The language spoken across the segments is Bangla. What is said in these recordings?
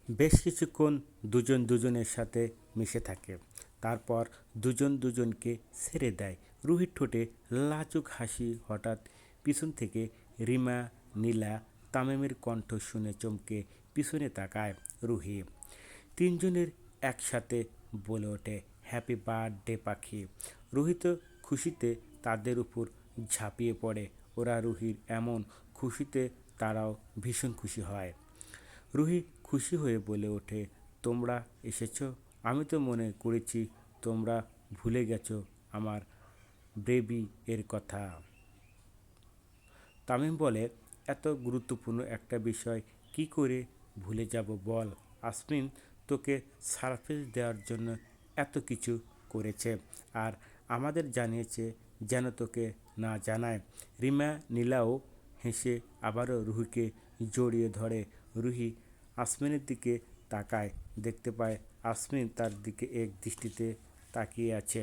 বেশ কিছুক্ষণ দুজন দুজনের সাথে মিশে থাকে। তারপর দুজন দুজনকে ছেড়ে দেয়। রুহির ঠোঁটে লাজুক হাসি। হঠাৎ পিছন থেকে রিমা, নীলা, তামিমের কণ্ঠ শুনে চমকে পিছনে তাকায় রুহি। তিনজনের একসাথে বলে ওঠে, হ্যাপি বার্থডে পাখি। রুহি তো খুশিতে তাদের উপর ঝাঁপিয়ে পড়ে। ওরা রুহির এমন খুশিতে তারাও ভীষণ খুশি হয়। রুহি খুশি হয়ে বলে ওঠে, তোমরা এসেছ? আমি তো মনে করেছি তোমরা ভুলে গেছো আমার বেবি এর কথা। তামিম বলে, এত গুরুত্বপূর্ণ একটা বিষয় কি করে ভুলে যাব বল। আসমিন তোকে সারপ্রাইজ দেওয়ার জন্য এত কিছু করেছে, আর আমাদের জানিয়েছে যেন তোকে না জানায়। রিমা, নীলাও হেসে আবারও রুহিকে জড়িয়ে ধরে। রুহি আসমিনের দিকে তাকায়, দেখতে পায় আসমিন তার দিকে এক দৃষ্টিতে তাকিয়ে আছে।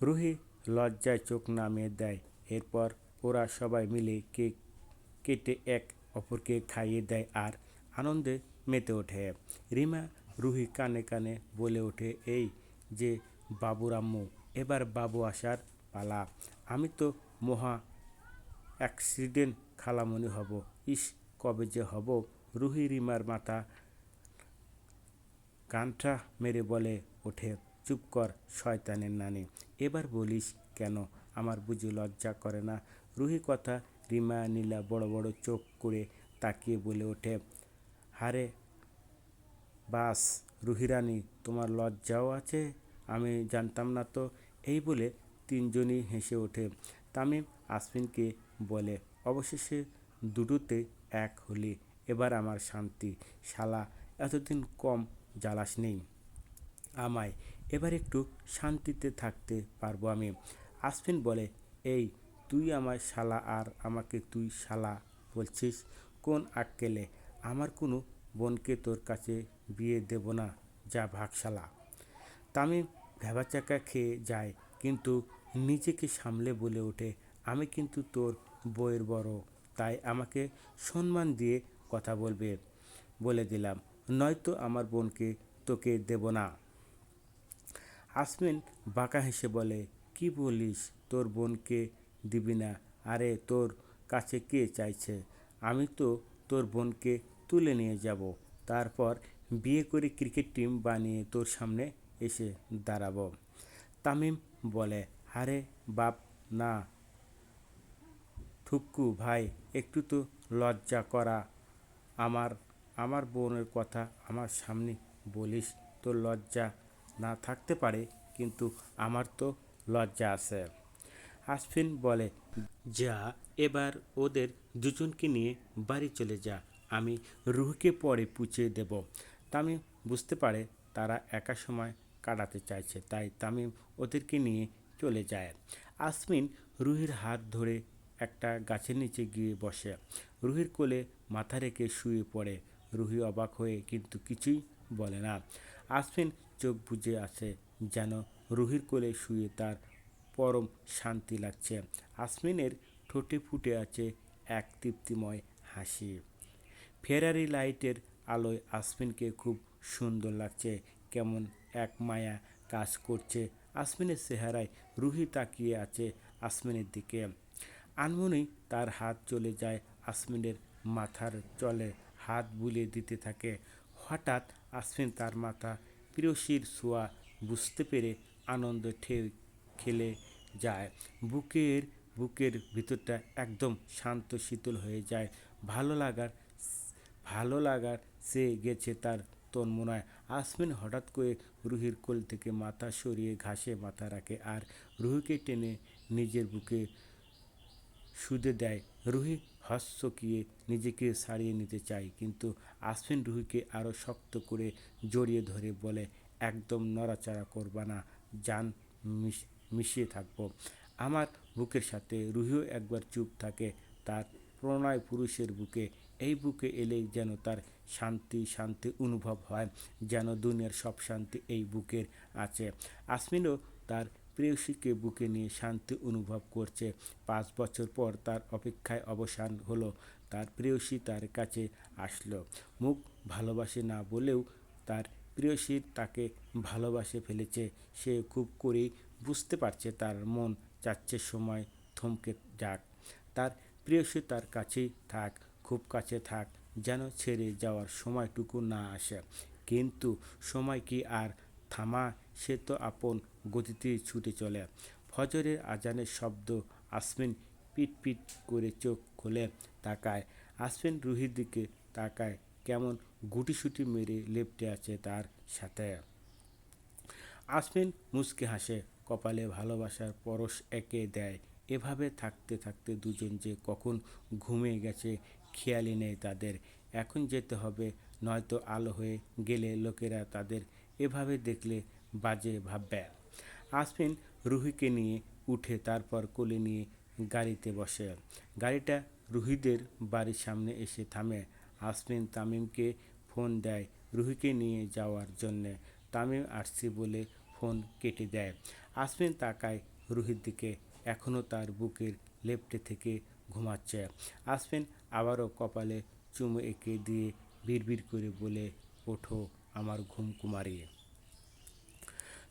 রুহি লজ্জায় চোখ নামিয়ে দেয়। এরপর ওরা সবাই মিলে কেক কেটে এক অপরকে খাইয়ে দেয় আর আনন্দে মেতে ওঠে। রিমা রুহি কানে কানে বলে ওঠে, এই যে বাবুর আম্মু, এবার বাবু আসার পালা। আমি তো মহা অ্যাক্সিডেন্ট খালামণি হব। ইস, কবে যে হব। রুহি রিমার মাথা কানটা মেরে বলে ওঠে, চুপ কর শয়তানের নানি, এবার বলিস কেন? আমার বুঝি লজ্জা করে না? রুহি কথা রিমা, নীলা বড় বড় চোখ করে তাকিয়ে বলে ওঠে, হারে বাস রুহিরানি, তোমার লজ্জাও আছে? আমি জানতাম না তো। এই বলে তিনজনই হেসে ওঠে। তামিম আসমিনকে বলে, অবশেষে দুটোতে এক হলি, এবার আমার শান্তি। শালা, এতদিন কম জ্বালাস নেই আমায়, এবার একটু শান্তিতে থাকতে পারবো আমি। আসমিন বলে, এই তুই আমায় শালা আর আমাকে তুই শালা বলছিস কোন আক্কেলে? আমার কোনো বোনকে তোর কাছে বিয়ে দেব না, যা ভাগ শালা। তামিম ভ্যাবাচ্যাকা খেয়ে যায়, কিন্তু নিজেকে সামলে বলে ওঠে, আমি কিন্তু তোর বউয়ের বড়, তাই আমাকে সম্মান দিয়ে কথা বলবে বলে দিলাম, নয়তো আমার বোনকে তোকে দেব না। আসমিন বাঁকা হেসে বলে, কি বলিস, তোর বোনকে দিবি না? আরে তোর কাছে কে চাইছে? আমি তো তোর বোনকে তুলে নিয়ে যাব, তারপর বিয়ে করে ক্রিকেট টিম বানিয়ে তোর সামনে এসে দাঁড়াবো। তামিম বলে, আরে বাপ না ঠুক্কু ভাই, একটু তো লজ্জা করা। আমার আমার বোনের কথা আমার সামনে বলিস? তোর লজ্জা না থাকতে পারে, কিন্তু আমার তো লজ্জা আছে। আসফিন বলে, যা, এবার ওদের দুজনকে নিয়ে বাড়ি চলে যা, আমি রুহিকে পরে পুছিয়ে দেব। তামিম বুঝতে পারে তারা একা সময় কাটাতে চাইছে, তাই তামিম ওদেরকে নিয়ে চলে যায়। আসমিন রুহির হাত ধরে একটা গাছের নিচে গিয়ে বসে। রুহির কোলে মাথা রেখে শুয়ে পড়ে। রুহি অবাক হয়ে কিন্তু কিছুই বলে না। আসমিন চোখ বুজে আছে, যেন রুহির কোলে শুয়ে তার পরম শান্তি লাগছে। আসমিনের ঠোঁটে ফুটে আছে এক তৃপ্তিময় হাসি। ফেরারি লাইটের আলোয় আসমিনকে খুব সুন্দর লাগছে। কেমন এক মায়া কাজ করছে আসমিনের চেহারায়। রুহি তাকিয়ে আছে আসমিনের দিকে। আনমনেই তার হাত চলে যায় আসমিনের মাথার চলে, হাত বুলিয়ে দিতে থাকে। হঠাৎ আসমিন তার মাথা প্রেয়সীর ছোঁয়া বুঝতে পেরে আনন্দ ঢেউ খেলে যায়। বুকের বুকের ভিতরটা একদম শান্ত শীতল হয়ে যায়। ভালো লাগার ভালো লাগার সে গেছে তার তন্মনায়। আসমিন হঠাৎ করে রুহির কোল থেকে মাথা সরিয়ে ঘাসে মাথা রাখে আর রুহিকে টেনে নিজের বুকে শুতে দেয়। রুহি হকচকিয়ে নিজেকে ছাড়িয়ে নিতে চায়, কিন্তু আসমিন রুহিকে আরও শক্ত করে জড়িয়ে ধরে বলে, একদম নড়াচড়া করবা না, জান মিশিয়ে থাকবো আমার বুকের সাথে। রুহিও একবার চুপ থাকে তার প্রণয় পুরুষের বুকে। এই বুকে এলেই যেন তার শান্তি শান্তি অনুভব হয়, যেন দুনিয়ার সব শান্তি এই বুকের আছে। আসমিনও তার প্রেয়সীকে বুকে নিয়ে শান্তি অনুভব করছে। 5 বছর পর তার অপেক্ষায় অবসান হলো। তার প্রেয়সী তার কাছে আসলো। মুখ ভালোবাসে না বলেও তার প্রেয়সী তাকে ভালোবাসে ফেলেছে। সে খুব করেই বুঝতে পারছে তার মন চাচ্ছে সময় থমকে যাক, তার প্রেয়সী তার কাছেই থাক, খুব কাছে থাক, যেন ছেড়ে যাওয়ার সময়টুকু না আসে। কিন্তু সময় কি আর থামা? সে তো আপন গতিতেই ছুটে চলে। ফজরের আজানের শব্দ। আসমিন পিট পিট করে চোখ খুলে তাকায়। আসমিন রুহির দিকে তাকায়, কেমন গুটিসুটি মেরে লেপ্টে আছে তার সাথে। আসমিন মুচকে হাসে, কপালে ভালোবাসার পরশ এঁকে দেয়। এভাবে থাকতে থাকতে দুজন যে কখন ঘুমিয়ে গেছে খেয়ালই নেই তাদের। এখন যেতে হবে, নয়তো আলো হয়ে গেলে লোকেরা তাদের এভাবে দেখলে বাজে ভাববে। আসমিন রুহিকে নিয়ে উঠে তারপর কোলে নিয়ে গাড়িতে বসে। গাড়িটা রুহিদের বাড়ির সামনে এসে থামে। আসমিন তামিমকে ফোন দেয় রুহিকে নিয়ে যাওয়ার জন্যে। তামিম আসছি বলে ফোন কেটে দেয়। আসমিন তাকায় রুহির দিকে, এখনও তার বুকের লেপ্টে থেকে ঘুমাচ্ছে। আসমিন আবারও কপালে চুমু এঁকে দিয়ে বিড়বিড় করে বলে, ওঠো আমার ঘুম কুমারী।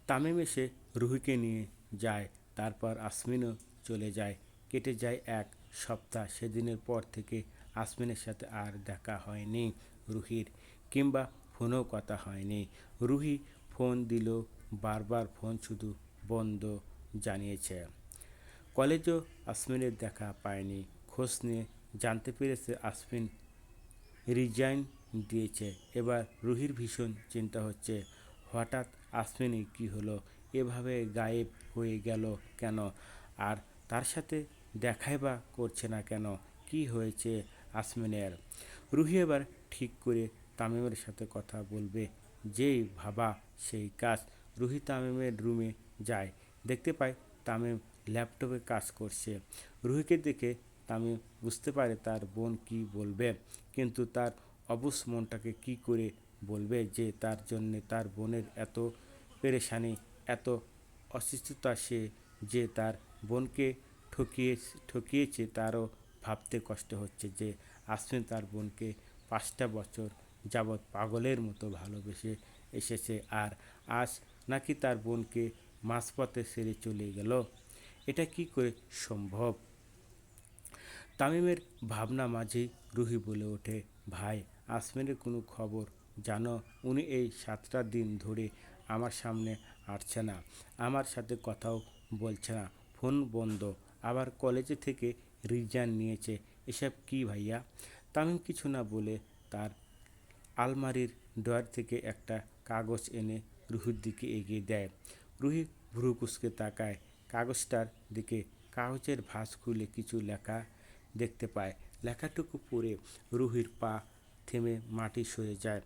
তামিম এসে রুহিকে নিয়ে যায়, তারপর আসমিনও চলে যায়। কেটে যায় এক সপ্তাহ। সেদিনের পর থেকে আসমিনের সাথে আর দেখা হয়নি রুহির, কিংবা ফোনেও কথা হয়নি। রুহি ফোন দিল, বারবার ফোন শুধু বন্ধ জানিয়েছে। কলেজেও আসমিনের দেখা পায়নি। খোঁজ নিয়ে জানতে পেরেছে আসমিন রিজাইন দিয়েছে। এবার রুহির ভীষণ চিন্তা হচ্ছে, হঠাৎ আসমিনের কী হলো, এভাবে গায়েব হয়ে গেল কেন, আর তার সাথে দেখাই বা করছে না কেন, কি হয়েছে আসমিনের। রুহি এবার ঠিক করে তামিমের সাথে কথা বলবে, যেই ভাবা সেই কাজ। রুহি তামিমের রুমে যায়, দেখতে পায় তামিম ল্যাপটপে কাজ করছে। রুহিকে দেখে তামিম বুঝতে পারে তার বোন কি বলবে, কিন্তু তার অবুঝ মনটাকে কি করে বলবে যে তার জন্যে তার বোনের এত পেরেশানি, এত অসুস্থতা। সে যে তার বোনকে ঠকিয়েছে তারও ভাবতে কষ্ট হচ্ছে যে আসমিন তার বোনকে 5টা বছর যাবৎ পাগলের মতো ভালোবেসে এসেছে, আর আজ নাকি তার বোনকে মাঝপথে ছেড়ে চলে গেল। এটা কি করে সম্ভব? তামিমের ভাবনা মাঝেই রুহি বলে ওঠে, ভাই, আসমিনের কোনো খবর জানো? উনি এই 7টা দিন ধরে আমার সামনে আসছে না, আমার সাথে কথাও বলছে না, ফোন বন্ধ, আবার কলেজে থেকে রিজাইন নিয়েছে। এসব কি ভাইয়া? তামিম কিছু না বলে তার আলমারির ড্রয়ার থেকে একটা কাগজ এনে রুহির দিকে এগিয়ে দেয়। রুহি ভ্রু কুঁচকে তাকায় কাগজটার দিকে। কাগজের ভাঁজ খুলে কিছু লেখা দেখতে পায়। লেখাটুকু পড়ে রুহির পা থেমে মাটি সরে যায়।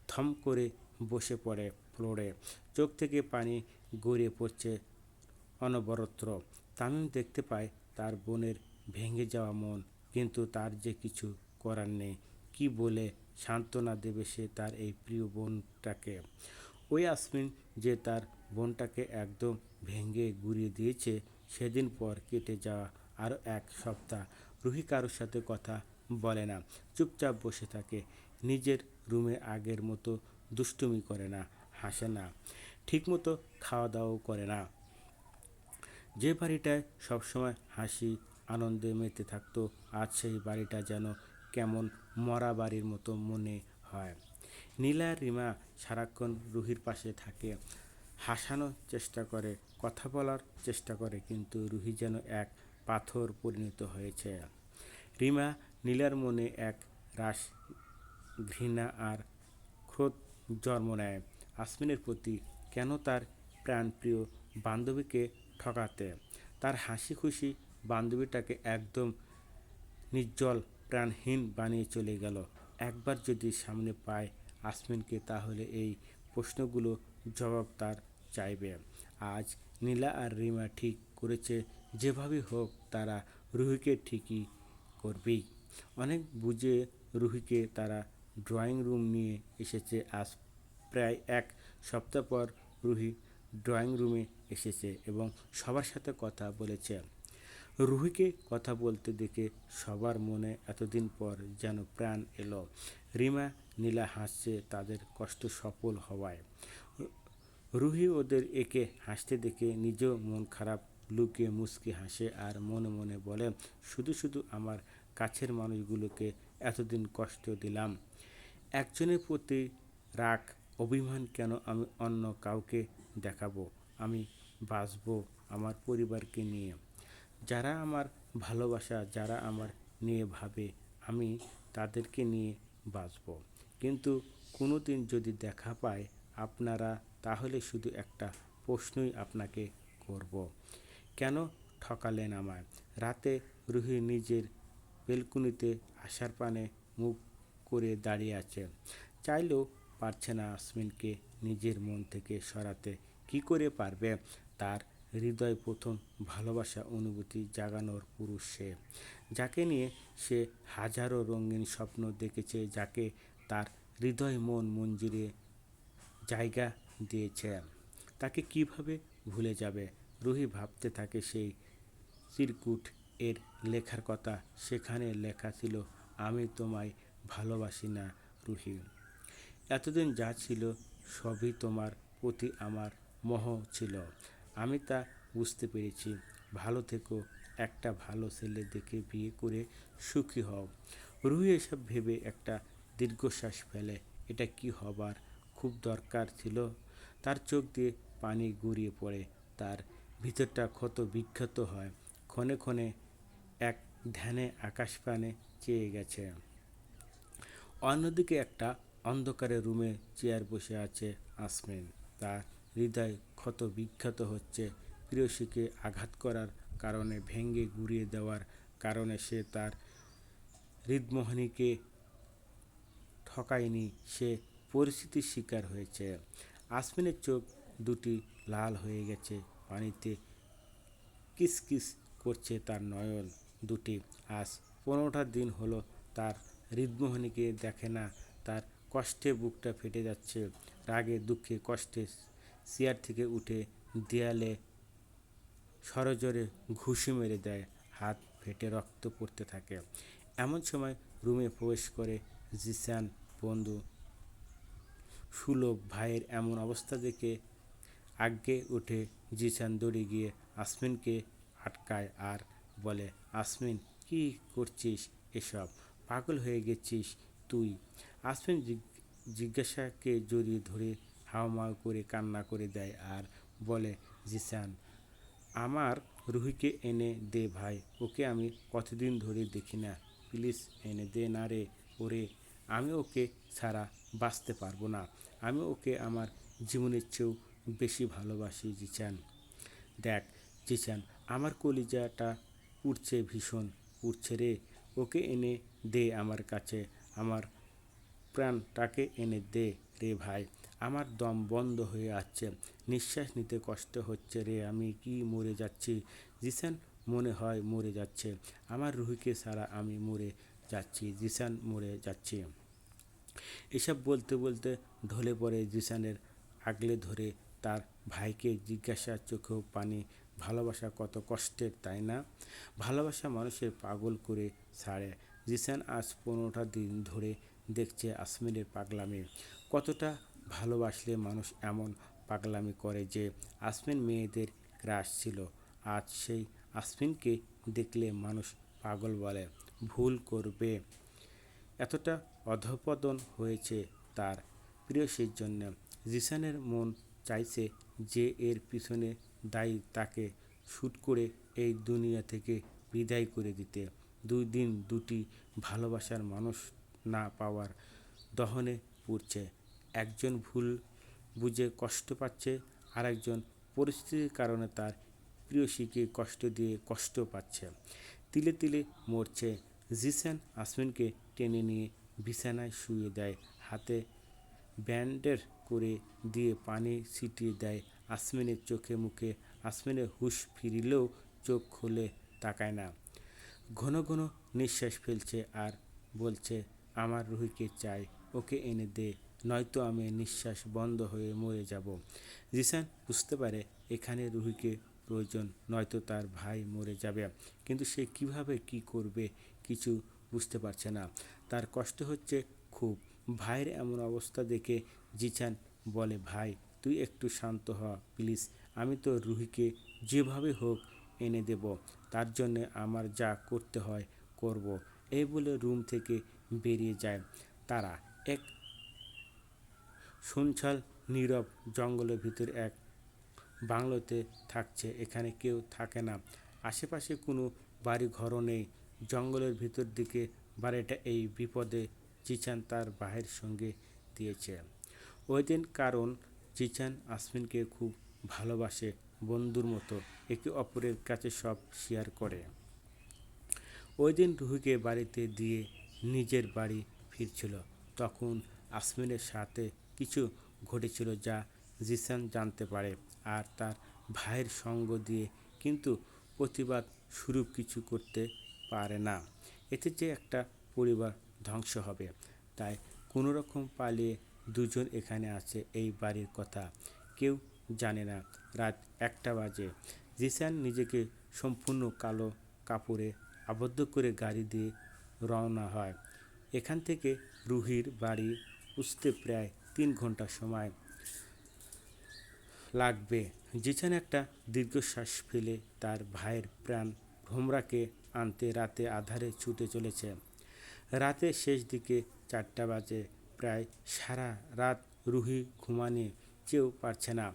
থম করে বসে পড়ে ফ্লোরে, চোখ থেকে পানি গড়িয়ে পড়ছে অনবরত। তামিম দেখতে পায় তার বোনের ভেঙে যাওয়া মন, কিন্তু তার যে কিছু করার নেই। কি বলে সান্ত্বনা দেবে সে তার এই প্রিয় বোনটাকে? ওই আসমিন যে তার বোনটাকে একদম ভেঙে গুঁড়িয়ে দিয়েছে। সেদিন পর কেটে যাওয়া আরও এক সপ্তাহ। রুহি কারোর সাথে কথা বলে না, চুপচাপ বসে থাকে নিজের রুমে। আগের মতো দুষ্টুমি করে না, হাসে না, ঠিকমতো খাওয়া দাওয়াও করে না। যে বাড়িটায় সবসময় হাসি আনন্দে মেতে থাকতো, আজ সেই বাড়িটা যেন কেমন মরা বাড়ির মতো মনে হয়। নীলা আর রিমা সারাক্ষণ রুহির পাশে থাকে, হাসানোর চেষ্টা করে, কথা বলার চেষ্টা করে, কিন্তু রুহি যেন এক পাথর পরিণত হয়েছে। রিমা নীলার মনে এক রাশ ঘৃণা আর ক্রোধ জন্ম নেয় আসমিনের প্রতি। কেন তার প্রাণপ্রিয় বান্ধবীকে ঠকাতে? তার হাসি খুশি বান্ধবীটাকে একদম নির্জল প্রাণহীন বানিয়ে চলে গেল। একবার যদি সামনে পায় আসমিনকে, তাহলে এই প্রশ্নগুলো জবাব তার চাইবে। আজ নীলা আর রিমা ঠিক করেছে, যেভাবেই হোক তারা রুহিকে ঠিকই করবেই। অনেক বুঝে রুহিকে তারা ড্রয়িং রুম নিয়ে এসেছে। আজ প্রায় এক সপ্তাহ পর রুহি ড্রয়িং রুমে এসেছে এবং সবার সাথে কথা বলেছে। রুহিকে কথা বলতে দেখে সবার মনে এতদিন পর যেন প্রাণ এলো। রিমা নীলা হাসছে তাদের কষ্ট সফল হওয়ায়। রুহি ওদের একে হাসতে দেখে নিজেও মন খারাপ লুকিয়ে মুচকি হাসে আর মনে মনে বলে, শুধু শুধু আমার কাছের মানুষগুলোকে এতদিন কষ্ট দিলাম। একজনের প্রতি রাগ অভিমান কেন আমি অন্য কাউকে দেখাবো? আমি বাঁচবো আমার পরিবারকে নিয়ে। যারা আমার ভালোবাসা, যারা আমার নিয়ে ভাবে, আমি তাদেরকে নিয়ে বাঁচবো। কিন্তু কোনো দিন যদি দেখা পায় আপনারা, তাহলে শুধু একটা প্রশ্নই আপনাকে করব, কেন ঠকালেন আমায়? রাতে রুহি নিজের বেলকুনিতে আসার পানে মুখ করে দাঁড়িয়ে আছে। চাইলেও পারছে না আসমিনকে নিজের মন থেকে সরাতে। কি করে পারবে? তার হৃদয় প্রথম ভালোবাসা অনুভূতি জাগানোর পুরুষ সে, যাকে নিয়ে সে হাজারো রঙিন স্বপ্ন দেখেছে, যাকে তার হৃদয় মন মঞ্জিরে জায়গা দিয়েছে। তাকে কিভাবে ভুলে যাবে? রুহি ভাবতে থাকে সেই চিরকুট এর লেখার কথা। সেখানে লেখা ছিল, আমি তোমায় ভালোবাসি না রুহি। এতদিন যা ছিল সবই তোমার প্রতি আমার মোহ ছিল। আমি তা বুঝতে পেরেছি। ভালো থেকো, একটা ভালো ছেলে দেখে বিয়ে করে সুখী হও। রুহি এসব ভেবে একটা দীর্ঘশ্বাস ফেলে। এটা কি হবার খুব দরকার ছিল? তার চোখ দিয়ে পানি গড়িয়ে পড়ে, তার ভিতরটা ক্ষত বিক্ষত হয়। ক্ষণে ক্ষণে এক ধ্যানে আকাশপানে চেয়ে গেছে। অন্যদিকে একটা অন্ধকারে রুমে চেয়ার বসে আছে আসমিন। তার হৃদয় ক্ষত বিক্ষত হচ্ছে। প্রেয়সীকে আঘাত করার কারণে, ভেঙে গুঁড়িয়ে দেওয়ার কারণে সে তার হৃদমোহিনীকে ঠকায়নি, সে পরিস্থিতির শিকার হয়েছে। আসমিনের চোখ দুটি লাল হয়ে গেছে, পানিতে কিসকিস করছে তার নয়ন দুটি। আজ 15টা দিন হলো তার হৃদমোহিনীকে দেখে না। তার কষ্টে বুকটা ফেটে যাচ্ছে। রাগে দুঃখে কষ্টে চেয়ার থেকে উঠে দেয়ালে সরজোরে ঘুষি মেরে দেয়। হাত ফেটে রক্ত পড়তে থাকে। এমন সময় রুমে প্রবেশ করে জিসান। বন্ধু সুলভ ভাইয়ের এমন অবস্থা দেখে আগে উঠে জিসান দৌড়ে গিয়ে আসমিনকে আটকায় আর বলে, আসমিন কি করছিস এসব? পাগল হয়ে গেছিস তুই? আসমিন জিজ্ঞাসাকে জড়িয়ে ধরে হাউমাউ করে কান্না করে দেয় আর বলে, জিসান আমার রুহিকে এনে দে ভাই, ওকে আমি কতদিন ধরে দেখি না, প্লিজ এনে দে না রে। ওরে, আমি ওকে ছাড়া বাঁচতে পারবো না। আমি ওকে আমার জীবনের চেয়েও বেশি ভালোবাসি জিসান। দেখ জিসান, আমার কলিজাটা পুড়ছে, ভীষণ পুড়ছে রে। ওকে এনে দে আমার কাছে, আমার প্রাণটাকে এনে দে রে ভাই। আমার দম বন্ধ হয়ে আসছে, নিঃশ্বাস নিতে কষ্ট হচ্ছে রে। আমি কি মরে যাচ্ছি জিসান? মনে হয় মরে যাচ্ছে। আমার রুহিকে ছাড়া আমি মরে যাচ্ছি জিসান, মরে যাচ্ছি। এসব বলতে বলতে ঢলে পড়ে জিসানের আগলে ধরে তার ভাইকে জিজ্ঞাসা, চোখেও পানি। ভালোবাসা কত কষ্টের, তাই না? ভালোবাসা মানুষের পাগল করে ছাড়ে। জিসান আজ 15টা দিন ধরে দেখছে আসমিনের পাগলামি। কতটা ভালোবাসলে মানুষ এমন পাগলামি করে যে আসমিন মেয়েদের ক্রাশ ছিল। আজ সেই আসমিনকে দেখলে মানুষ পাগল বলে। ভুল করবে। এতটা অধঃপতন হয়েছে তার প্রেয়সীর জন্য। জিসানের মন চাইছে যে এর পিছনে দায়ী তাকে শ্যুট করে এই দুনিয়া থেকে বিদায় করে দিতে। 2 দিন দুটি ভালোবাসার মানুষ না পাওয়ার দহনে পুড়ছে। একজন ভুল বুঝে কষ্ট পাচ্ছে, আরেকজন পরিস্থিতির কারণে তার প্রেয়সীকে কষ্ট দিয়ে কষ্ট পাচ্ছে, তিলে তিলে মরছে। জিসান আসমিনকে টেনে নিয়ে বিছানায় শুইয়ে দেয়, হাতে ব্যান্ডেজ করে দিয়ে পানি ছিটিয়ে দেয় আসমিনের চোখে মুখে। আসমিনের হুঁশ ফিরলেও চোখ খুলে তাকায় না। ঘন ঘন নিঃশ্বাস ফেলছে আর বলছে, আমার রুহিকে চাই, ওকে এনে দে, নয়তো আমি নিঃশ্বাস বন্ধ হয়ে মরে যাব। জিসান বুঝতে পারে এখানে রুহিকে প্রয়োজন, নয়তো তার ভাই মরে যাবে। কিন্তু সে কিভাবে কি করবে কিছু বুঝতে পারছে না। তার কষ্ট হচ্ছে খুব। ভাইয়ের এমন অবস্থা দেখে জিচান বলে, ভাই তুই একটু শান্ত হ প্লিজ। আমি তো রুহিকে যেভাবে হোক এনে দেব, তার জন্যে আমার যা করতে হয় করব। এই বলে রুম থেকে বেরিয়ে যায় তারা। এক শুনশান নীরব জঙ্গলের ভিতর এক বাংলোতে থাকছে। এখানে কেউ থাকে না, আশেপাশে কোনো বাড়ি ঘরও নেই। জঙ্গলের ভিতর দিকে বাড়িটা এই বিপদে জিচান তার ভাইয়ের সঙ্গে দিয়েছে ওই দিন। কারণ জিচান আসমিনকে খুব ভালোবাসে, বন্ধুর মতো একে অপরের কাছে সব শেয়ার করে। ওই দিন রুহিকে বাড়িতে দিয়ে নিজের বাড়ি ফিরছিল, তখন আসমিনের সাথে কিছু ঘটেছিল যা জিসান জানতে পারে। আর তার ভাইয়ের সঙ্গ দিয়ে কিন্তু প্রতিবাদ স্বরূপ কিছু করতে পারে না। এতে যে একটা পরিবার ধ্বংস হবে, তাই কোনোরকম পালিয়ে দুজন এখানে আছে। এই বাড়ির কথা কেউ জানে না। রাত 1টা বাজে। জিসান নিজেকে সম্পূর্ণ কালো কাপড়ে আবদ্ধ করে গাড়ি দিয়ে রওনা হয়। এখান থেকে রুহির বাড়ি পৌঁছতে প্রায় 3 ঘন্টা সময় লাগবে। জিসান একটা দীর্ঘশ্বাস ফেলে তার ভাইয়ের প্রাণ ভোমরাকে আনতে রাতে আধারে ছুটে চলেছে। রাতের শেষ দিকে 4টা বাজে। প্রায় সারা রাত রুহি ঘুমানে চেয়েও পারছে না।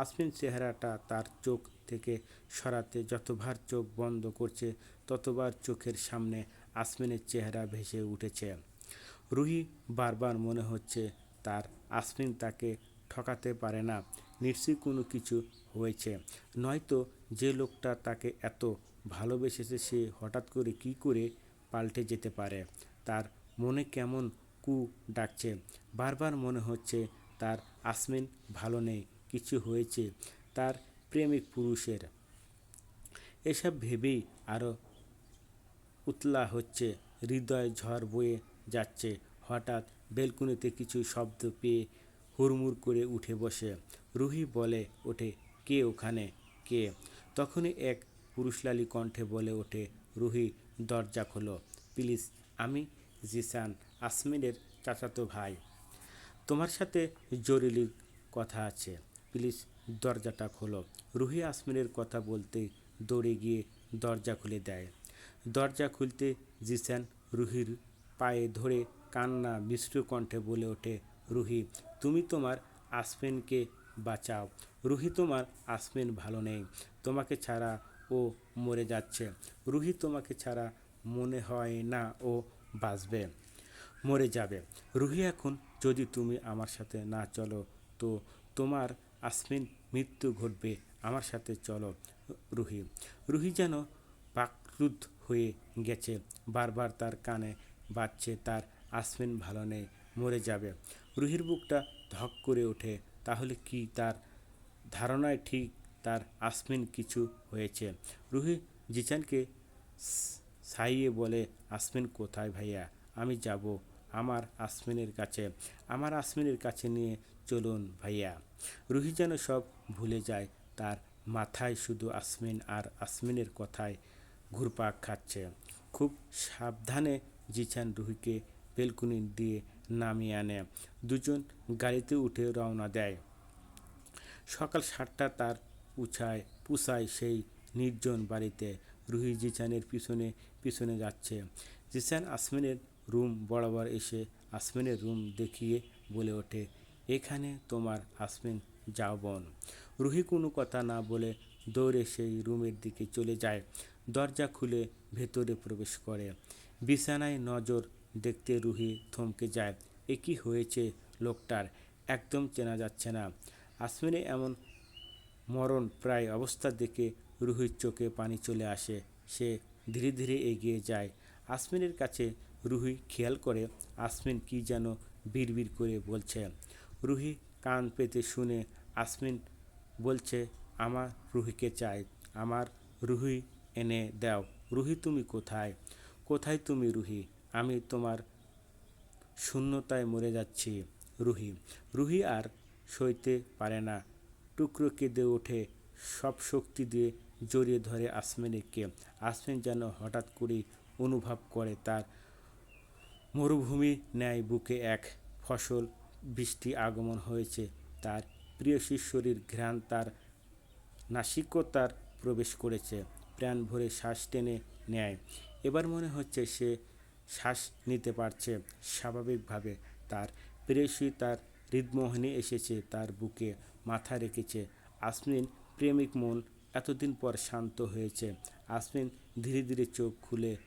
আসমিন চেহারাটা তার চোখ থেকে সরাতে যতবার চোখ বন্ধ করছে, ততবার চোখের সামনে আসমিনের চেহারা ভেসে উঠেছে। রুহি বারবার মনে হচ্ছে তার আসমিন তাকে ঠকাতে পারে না, নিশ্চয়ই কোনো কিছু হয়েছে। নয়তো যে লোকটা তাকে এত ভালোবেসেছে সে হঠাৎ করে কী করে পাল্টে যেতে পারে। তার মনে কেমন কু ডাকছে। বারবার মনে হচ্ছে তার আসমিন ভালো নেই, কিছু হয়েছে তার প্রেমিক পুরুষের। এসব ভেবেই আরও উতলা হচ্ছে, হৃদয় ঝড় বয়ে যাচ্ছে। হঠাৎ বেলকুনিতে কিছু শব্দ পেয়ে হুড়মুড় করে উঠে বসে। রুহি বলে ওঠে, কে ওখানে, কে? তখনই এক পুরুষলালী কণ্ঠে বলে ওঠে, রুহি দরজা খোলো প্লিজ, আমি জিসান, আসমিনের চাচাতো ভাই। তোমার সাথে জরুরি কথা আছে, প্লিজ দরজাটা খোলো। রুহি আসমিনের কথা বলতে দৌড়ে গিয়ে দরজা খুলে দেয়। দরজা খুলতে জিসান রুহির পায়ে ধরে কান্না মিশ্র কণ্ঠে বলে ওঠে, রুহি তুমি তোমার আসমিনকে বাঁচাও। রুহি তোমার আসমিন ভালো নেই, তোমাকে ছাড়া ও মরে যাচ্ছে। রুহি তোমাকে ছাড়া মনে হয় না ও বাঁচবে, মরে যাবে। রুহি এখন যদি তুমি আমার সাথে না চলো তো তোমার আসমিন মৃত্যু ঘটবে। আমার সাথে চলো রুহি। রুহি যেন বাকরুদ্ধ হয়ে গেছে। বারবার তার কানে বাজছে তার আসমিন ভালো নেই, মরে যাবে। রুহির বুকটা ধক করে ওঠে। তাহলে কি তার ধারণায় ঠিক তার আসমিন কিছু হয়েছে? রুহি জিচানকে সাইয়ে বলে, আসমিন কোথায় ভাইয়া? আমি যাব আমার আসমিনের কাছে, আমার আসমিনের কাছে নিয়ে চলুন ভাইয়া। রুহি যেন সব ভুলে যায়, তার মাথায় শুধু আসমিন আর আসমিনের কথায় ঘুরপাক খাচ্ছে। খুব সাবধানে জিচান রুহিকে বেলকুনি দিয়ে নামিয়ে আনে। দুজন গাড়িতে উঠে রওনা দেয়। সকাল 7টা তার পুছায় সেই নির্জন বাড়িতে। রুহি জিসানের পিছনে পিছনে যাচ্ছে। জিসান আসমিনের রুম বরাবর এসে আসমিনের রুম দেখিয়ে বলে ওঠে, এখানে তোমার আসমিন, যাও বোন। রুহি কোনো কথা না বলে দৌড়ে সেই রুমের দিকে চলে যায়। দরজা খুলে ভেতরে প্রবেশ করে। বিছানায় নজর দেখতে রুহি থমকে যায়। এ কী হয়েছে লোকটার, একদম চেনা যাচ্ছে না। আসমিনের এমন মরণ প্রায় অবস্থা দেখে রুহির চোখে পানি চলে আসে। সে ধীরে ধীরে এগিয়ে যায় আসমিনের কাছে। রুহি খেয়াল করে আসমিন কি যেন বিড়বিড় করে বলছে। রুহি কান পেতে শুনে আসমিন বলছে, আমার রুহিকে চাই, আমার রুহি এনে দাও। রুহি তুমি কোথায়, কোথায় তুমি রুহি? আমি তোমার শূন্যতায় মরে যাচ্ছি রুহি। রুহি আর সইতে পারে না, টুকরো কেঁদে ওঠে। সব শক্তি দিয়ে জড়িয়ে ধরে আসমিনকে। আসমিন যেন হঠাৎ করেই অনুভব করে তার মরুভূমির ন্যায় বুকে এক ফসল বৃষ্টি আগমন হয়েছে। তার প্রিয় শিষ্যরির ঘ্রাণ তার নাসিকতার প্রবেশ করেছে, প্রাণ ভরে শ্বাস টেনে নেয়। এবার মনে হচ্ছে সে শ্বাস নিতে পারছে স্বাভাবিকভাবে। তার প্রেয়সী তার হৃদমোহনী এসেছে, তার বুকে মাথা রেখেছে। আসমিন প্রেমিক মন এতদিন পর শান্ত হয়েছে। আসমিন ধীরে ধীরে চোখ খুলে